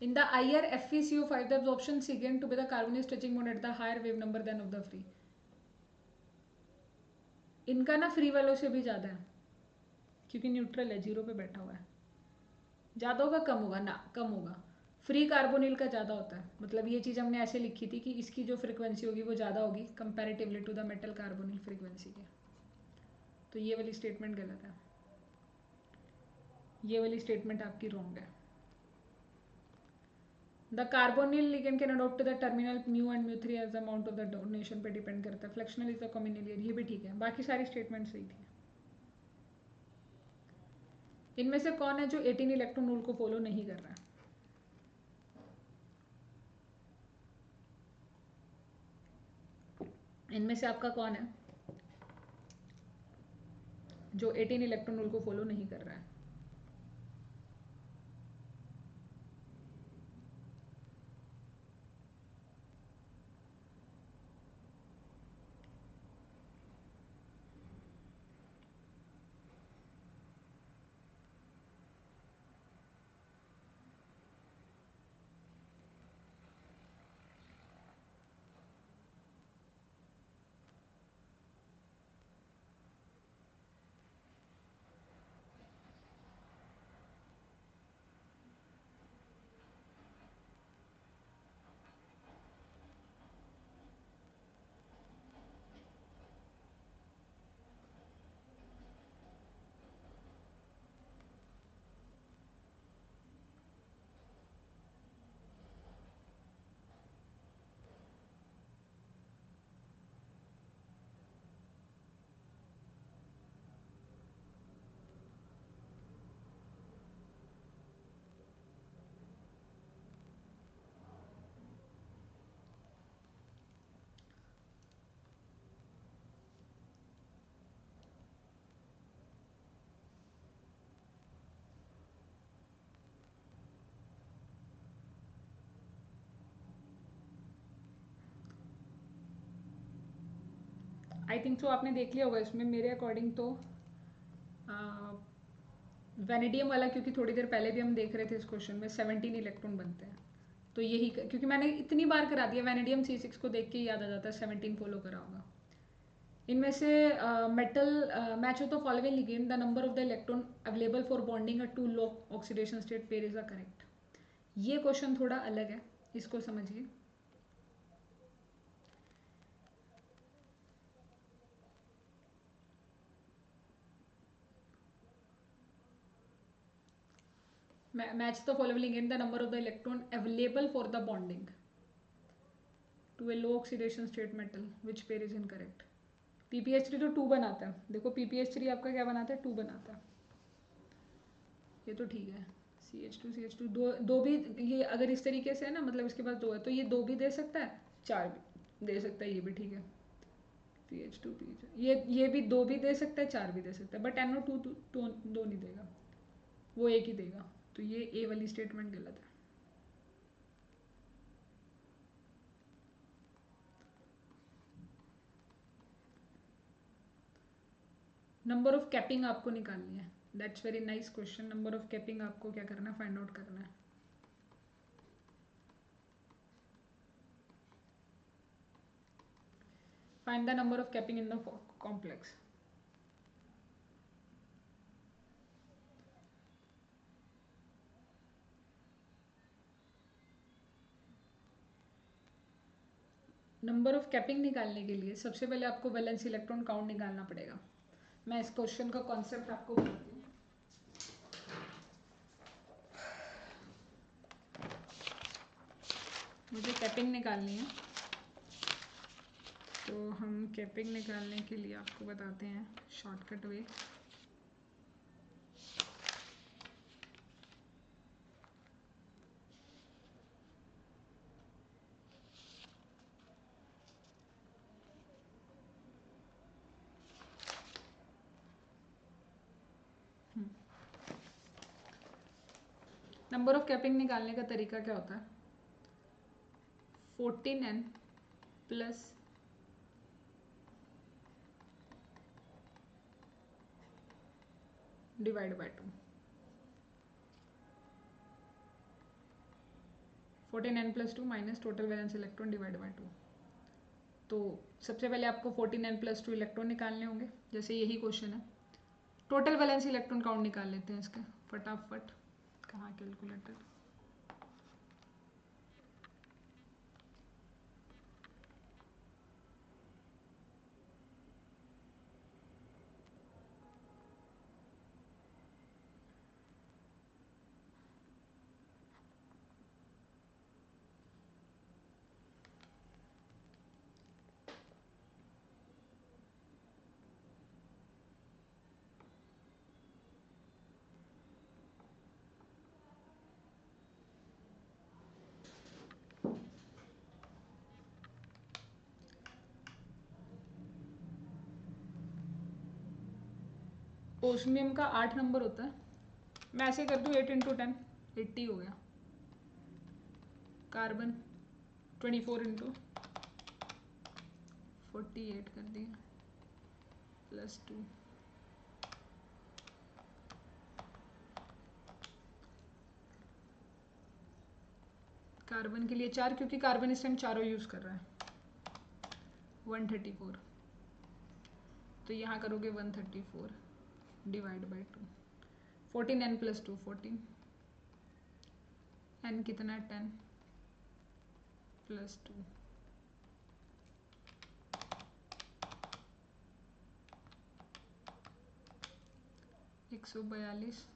S1: In the IR FeCO5, the absorption secant to be the carbon is touching bond at the higher wave number than of the free. इनका ना फ्री वालों से भी ज़्यादा है, क्योंकि न्यूट्रल है, जीरो पे बैठा हुआ है। ज़्यादा होगा कम होगा ना, कम होगा। फ्री कार्बोनिल का ज़्यादा होता है, मतलब ये चीज़ हमने ऐसे लिखी थी कि इसकी जो फ्रिक्वेंसी होगी वो ज़्यादा होगी comparatively to the metal carbonyl frequency के। तो ये वाली स्टेटमेंट गलत है, ये वाली स्टेटमेंट आपकी रॉन्ग है। The carbonyl ligand can adopt the terminal mu and म्यू3 as the amount of the donation पे डिपेंड करता है। फ्लेक्शनल इज द कॉम्बिनेलियर, ये भी ठीक है, बाकी सारी स्टेटमेंट सही थी। इनमें से कौन है जो 18 इलेक्ट्रॉन रूल को फॉलो नहीं कर रहा है? इनमें से आपका कौन है जो 18 इलेक्ट्रॉन रूल को फॉलो नहीं कर रहा है? आई थिंक सो आपने देख लिया होगा इसमें मेरे अकॉर्डिंग तो वेनेडियम वाला, क्योंकि थोड़ी देर पहले भी हम देख रहे थे इस क्वेश्चन में 17 इलेक्ट्रॉन बनते हैं, तो यही क्योंकि मैंने इतनी बार करा दिया वेनेडियम C6 को देख के ही याद आ जाता है 17 फॉलो करा होगा। इनमें से मेटल मैच हो तो following ligand the number of the electron available for bonding a to low oxidation state pair is a correct. ये क्वेश्चन थोड़ा अलग है, इसको समझिए। Match the following ligand the number of the electron available for the bonding to a low oxidation state metal which pair is incorrect. पीपीएच3 तो 2 बनाता है, देखो पीपीएच3 आपका क्या बनाता है, 2 बनाता है, ये तो ठीक है। CH2 दो भी, ये अगर इस तरीके से है ना, मतलब इसके पास 2 है तो ये 2 भी दे सकता है, 4 भी दे सकता है, ये भी ठीक है। PH2 ये भी 2 भी दे सकता है, 4 भी दे सकता है, बट NO2 दो नहीं देगा, वो एक ही देगा, तो ये ए वाली स्टेटमेंट गलत है। नंबर ऑफ कैपिंग आपको निकालनी है, that's very nice question. Number of capping आपको क्या करना है, फाइंड आउट करना है। Find the number of capping in the complex. Number of capping निकालने के लिए सबसे पहले आपको वैलेंस इलेक्ट्रॉन काउंट निकालना पड़ेगा। मैं इस क्वेश्चन का कॉन्सेप्ट आपको बताती हूँ। मुझे कैपिंग निकालनी है, तो हम कैपिंग निकालने के लिए आपको बताते हैं shortcut way. Number of capping निकालने का तरीका क्या होता है, 14n plus divide by 2, 14n plus 2 minus total valence electron divide by 2। तो सबसे पहले आपको 14n प्लस 2 इलेक्ट्रॉन निकालने होंगे, जैसे यही क्वेश्चन है। टोटल वैलेंस इलेक्ट्रॉन काउंट निकाल लेते हैं इसके फटाफट। कहाँ कैलकुलेटर, ओस्मियम का 8 नंबर होता है, मैं ऐसे कर दूँ 8 इंटू 10, 80 हो गया। कार्बन 24 इंटू 48 कर दिया +2। कार्बन के लिए 4, क्योंकि कार्बन इस टाइम चारों यूज़ कर रहा है। 134, तो यहाँ करोगे 134 डिवाइड बाई 2। 14 n + 2 14, n कितना है 10 + 2 142।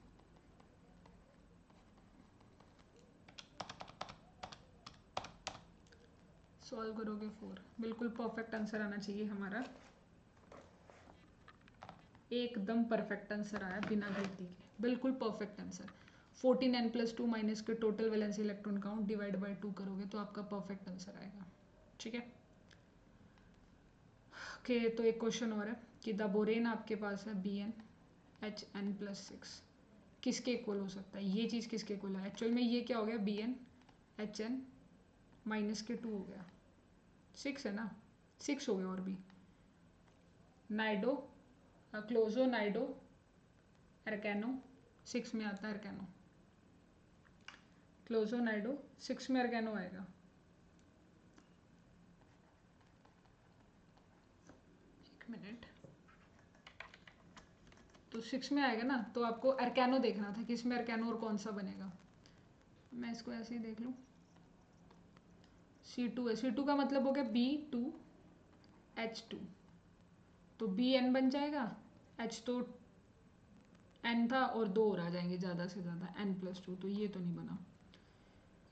S1: सॉल्व करोगे 4, बिल्कुल परफेक्ट आंसर आना चाहिए हमारा, एकदम परफेक्ट आंसर आया बिना गलती के, बिल्कुल परफेक्ट आंसर। 14 n + 2 माइनस के total valency electron count divide by 2 करोगे तो आपका परफेक्ट आंसर आएगा। ठीक है, ओके। तो एक क्वेश्चन और है कि द बोरेन आपके पास है Bn HN + 6 किसके इक्वल हो सकता है, ये चीज़ किसके इक्वल है। एक्चुअल में ये क्या हो गया, Bn HN -2 हो गया, 6 है ना, 6 हो गया। और भी नाइडो क्लोजो नाइडो एरकैनो 6 में आता है, एरकैनो क्लोजो नाइडो 6 में एरकैनो आएगा। एक मिनट, तो 6 में आएगा ना, तो आपको एरकैनो देखना था किस में एरकैनो और कौन सा बनेगा। मैं इसको ऐसे ही देख लूँ, C2 है, C2 का मतलब हो गया B2H2, तो Bn बन जाएगा, H तो n था और 2 और आ जाएंगे ज़्यादा से ज़्यादा n + 2, तो ये तो नहीं बना।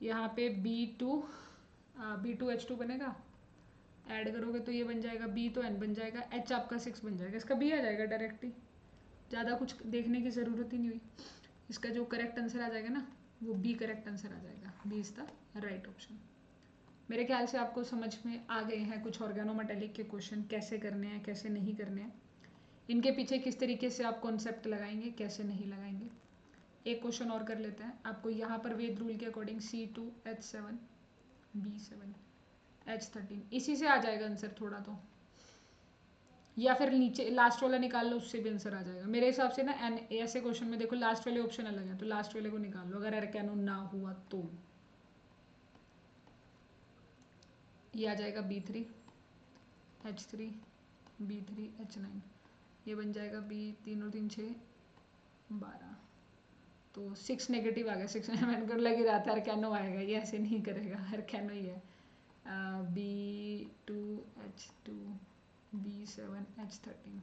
S1: यहाँ पे B2H2 बनेगा, ऐड करोगे तो ये बन जाएगा B, तो n बन जाएगा, H आपका 6 बन जाएगा, इसका B आ जाएगा डायरेक्टली, ज़्यादा कुछ देखने की ज़रूरत ही नहीं हुई। इसका जो करेक्ट आंसर आ जाएगा ना, वो B करेक्ट आंसर आ जाएगा, B is the right option. मेरे ख्याल से आपको समझ में आ गए हैं कुछ ऑर्गेनोमेटेलिक के क्वेश्चन कैसे करने हैं, कैसे नहीं करने हैं, इनके पीछे किस तरीके से आप कॉन्सेप्ट लगाएंगे, कैसे नहीं लगाएंगे। एक क्वेश्चन और कर लेते हैं। आपको यहाँ पर वेद रूल के अकॉर्डिंग C2H7 B7 H13 इसी से आ जाएगा आंसर थोड़ा तो, या फिर नीचे लास्ट वाला निकाल लो, उससे भी आंसर आ जाएगा मेरे हिसाब से ना। एन ऐसे क्वेश्चन में देखो लास्ट वाले ऑप्शन अलग है, तो लास्ट वाले को निकाल लो अगर एरकैनो ना हुआ तो। ये आ जाएगा B3H3 B3H9, ये बन जाएगा B 3 और 3 6 12, तो 6 नेगेटिव आ गया। 6 में मैंने को लग ही रहा था एरकैनो आएगा, ये ऐसे नहीं करेगा, एरकैनो ही है। B2H2 B7H13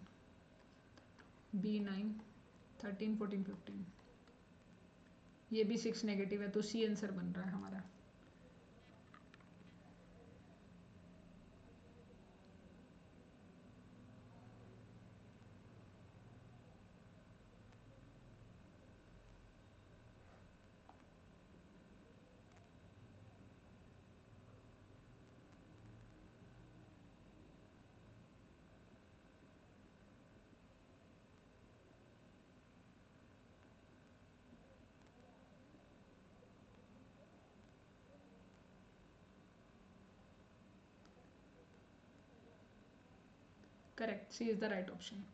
S1: B9 13 14 15, ये भी 6 नेगेटिव है, तो C आंसर बन रहा है हमारा। Correct, C is the right option.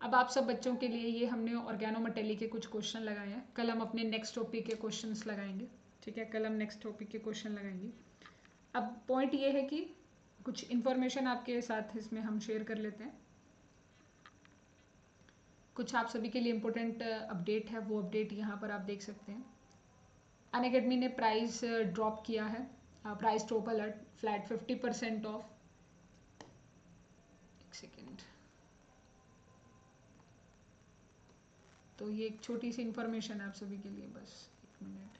S1: अब आप सब बच्चों के लिए ये हमने ऑर्गेनोमेटेली के कुछ क्वेश्चन लगाए हैं, कल हम अपने नेक्स्ट टॉपिक के क्वेश्चंस लगाएंगे। ठीक है, कल हम नेक्स्ट टॉपिक के क्वेश्चन लगाएंगे। अब पॉइंट ये है कि कुछ इन्फॉर्मेशन आपके साथ इसमें हम शेयर कर लेते हैं। कुछ आप सभी के लिए इम्पोर्टेंट अपडेट है, वो अपडेट यहाँ पर आप देख सकते हैं। अनअकैडमी ने प्राइस ड्रॉप किया है, price drop alert, flat 50% of. एक सेकेंड, तो ये एक छोटी सी इन्फॉर्मेशन है आप सभी के लिए, बस एक मिनट।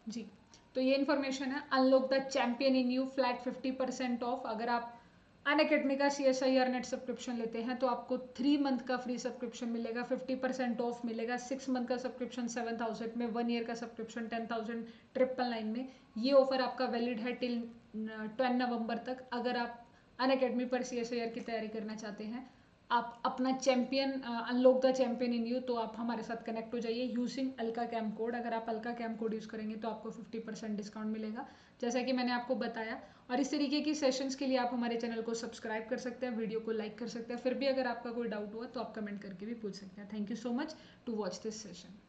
S1: जी, तो ये इन्फॉर्मेशन है। Unlock the champion in you, flat 50% of. अगर आप अनअकैडमी का CSIR नेट सब्सक्रिप्शन लेते हैं तो आपको 3 मंथ का फ्री सब्सक्रिप्शन मिलेगा, 50% ऑफ मिलेगा, 6 मंथ का सब्सक्रिप्शन 7,000 में, 1 ईयर का सब्सक्रिप्शन 10,999 में। ये ऑफर आपका वैलिड है टिल 10 नवंबर तक। अगर आप अनअकैडमी पर CSIR की तैयारी करना चाहते हैं, आप अपना champion unlock the champion in you, तो आप हमारे साथ कनेक्ट हो जाइए यूजिंग अल्का कैम कोड। अगर आप अल्का कैम कोड यूज़ करेंगे तो आपको 50% डिस्काउंट मिलेगा, जैसा कि मैंने आपको बताया। और इस तरीके की सेशंस के लिए आप हमारे चैनल को सब्सक्राइब कर सकते हैं, वीडियो को लाइक कर सकते हैं। फिर भी अगर आपका कोई डाउट हुआ तो आप कमेंट करके भी पूछ सकते हैं। Thank you so much to watch this session.